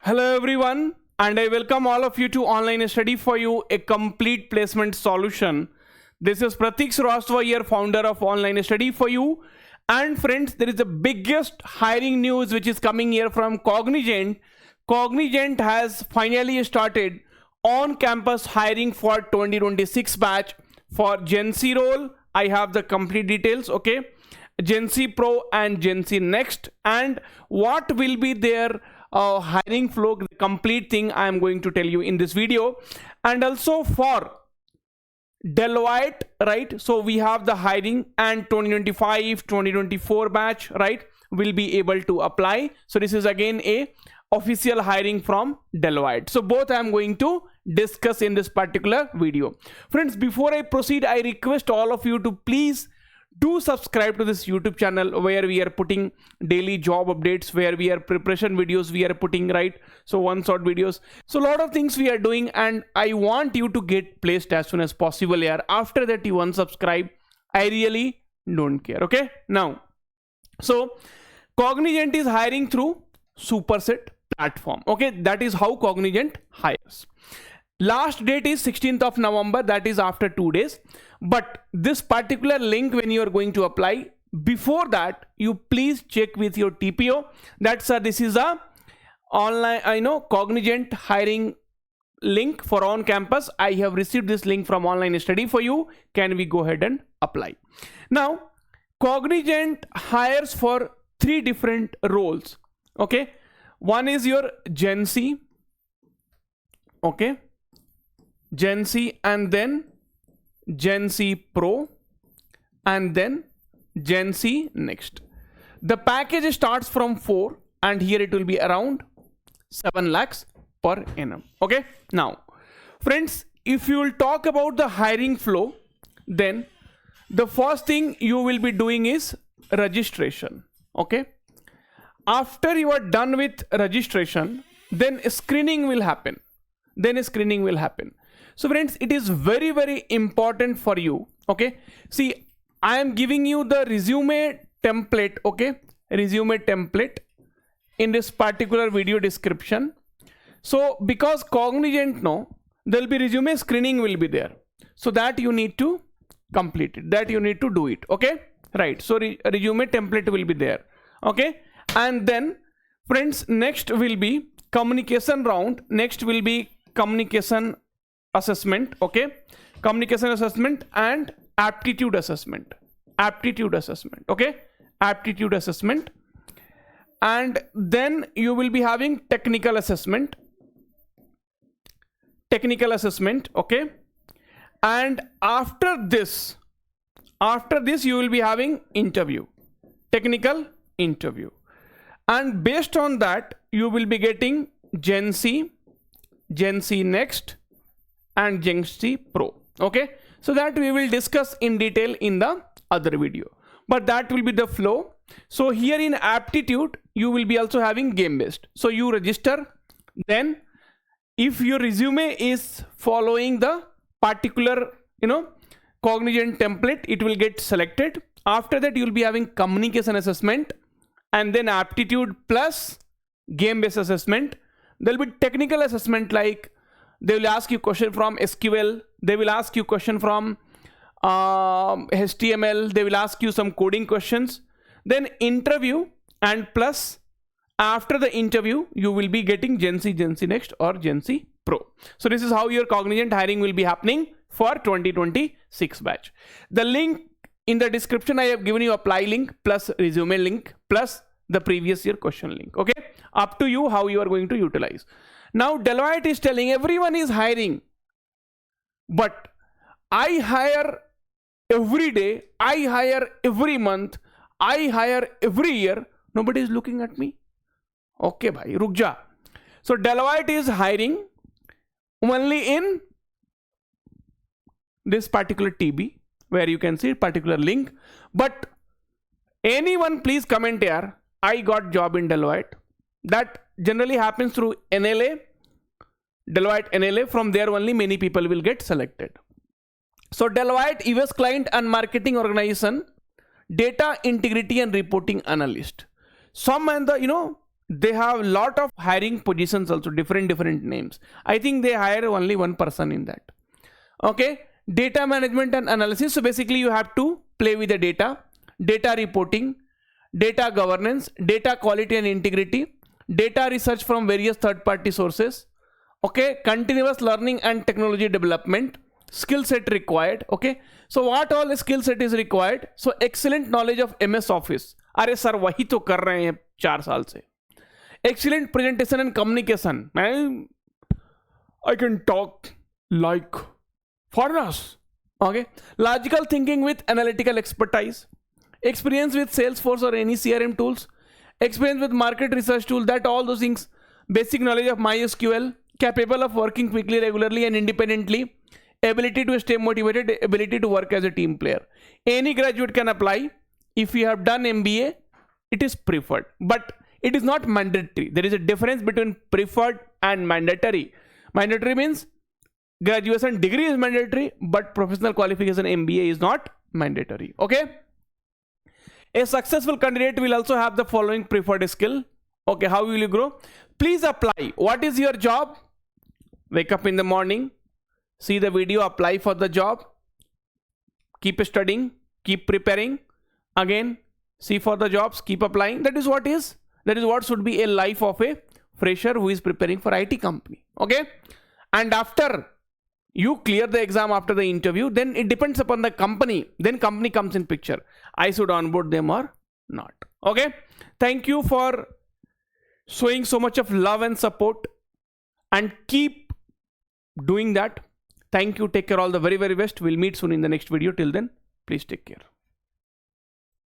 Hello everyone, and I welcome all of you to Online Study for You, a complete placement solution. This is Pratik Srivastava here, founder of Online Study for You. And friends, there is the biggest hiring news which is coming here from Cognizant. Cognizant has finally started on-campus hiring for 2026 batch for genc role. I have the complete details, okay? genc Pro and genc Next, and what will be their hiring flow, the complete thing I am going to tell you in this video. And also for Deloitte, right? So we have the hiring, and 2025-2024 batch, right, will be able to apply. So this is again a official hiring from Deloitte. So both I am going to discuss in this particular video. Friends, before I proceed, I request all of you to please do subscribe to this YouTube channel where we are putting daily job updates, where we are preparation videos we are putting, right? So one shot videos. So a lot of things we are doing, and I want you to get placed as soon as possible here. After that, you unsubscribe, I really don't care, okay? Now, so Cognizant is hiring through Superset platform, okay? That is how Cognizant hires. Last date is 16th of November, that is after 2 days. But this particular link, when you are going to apply, before that, you please check with your TPO. That's this is a online, Cognizant hiring link for on campus. I have received this link from Online Study for You. Can we go ahead and apply? Now, Cognizant hires for 3 different roles, okay? One is your genc, okay? genc, and then genc Pro, and then genc Next. The package starts from 4, and here it will be around 7 lakhs per annum, okay? Now, friends, if you will talk about the hiring flow, then the first thing you will be doing is registration, okay? After you are done with registration, then screening will happen. So friends, it is very, very important for you, okay? See, I am giving you the resume template, okay? Resume template in this particular video description. So because Cognizant, there will be resume screening will be there. So that you need to complete it, that you need to do it, okay? Right, so resume template will be there, okay? And then friends, next will be communication round. Next will be communication assessment, okay? Communication assessment and aptitude assessment, okay? Aptitude assessment. And then you will be having technical assessment, okay? And after this you will be having interview, technical interview. And based on that, you will be getting genc Next, and genc Pro, okay? So that we will discuss in detail in the other video, but that will be the flow. So here in aptitude, you will be also having game based. So you register, then if your resume is following the particular, Cognizant template, it will get selected. After that, you will be having communication assessment, and then aptitude plus game based assessment. There will be technical assessment, like they will ask you question from SQL, they will ask you question from HTML, they will ask you some coding questions, then interview, and plus after the interview you will be getting genc Next or genc Pro. So this is how your Cognizant hiring will be happening for 2026 batch. The link in the description, I have given you apply link plus resume link plus the previous year question link, okay? Up to you how you are going to utilize. Now Deloitte is telling everyone is hiring, but I hire every day, I hire every month, I hire every year, nobody is looking at me. Okay bhai, ruk ja. So Deloitte is hiring only in this particular TB, where you can see particular link. But anyone please comment here, I got job in Deloitte. That generally happens through NLA, Deloitte NLA. From there only many people will get selected. So Deloitte US client and marketing organization, data integrity and reporting analyst. Some and the they have lot of hiring positions also, different names. I think they hire only one person in that. Okay, data management and analysis. So basically you have to play with the data reporting, data governance, data quality and integrity, data research from various third-party sources. Okay, continuous learning and technology development, skill set required. Okay, so what all skill set is required? So excellent knowledge of MS Office. अरे sir वही तो कर रहे हैं 4 साल से. Excellent presentation and communication. I can talk like foreigners. Okay, logical thinking with analytical expertise, experience with Salesforce or any CRM tools, experience with market research tool, that all those things, basic knowledge of MySQL, capable of working quickly, regularly and independently, ability to stay motivated, ability to work as a team player. Any graduate can apply. If you have done MBA, it is preferred, but it is not mandatory. There is a difference between preferred and mandatory. Mandatory means graduation degree is mandatory, but professional qualification MBA is not mandatory. Okay, a successful candidate will also have the following preferred skill. Okay, how will you grow? Please apply. What is your job? Wake up in the morning, see the video, apply for the job, keep studying, keep preparing, again see for the jobs, keep applying. That is what should be a life of a fresher who is preparing for IT company. Okay, and after you clear the exam, after the interview, then it depends upon the company. Then company comes in picture. I should onboard them or not. Okay, thank you for showing so much of love and support, and keep doing that. Thank you. Take care. All the very best. We'll meet soon in the next video. Till then, please take care.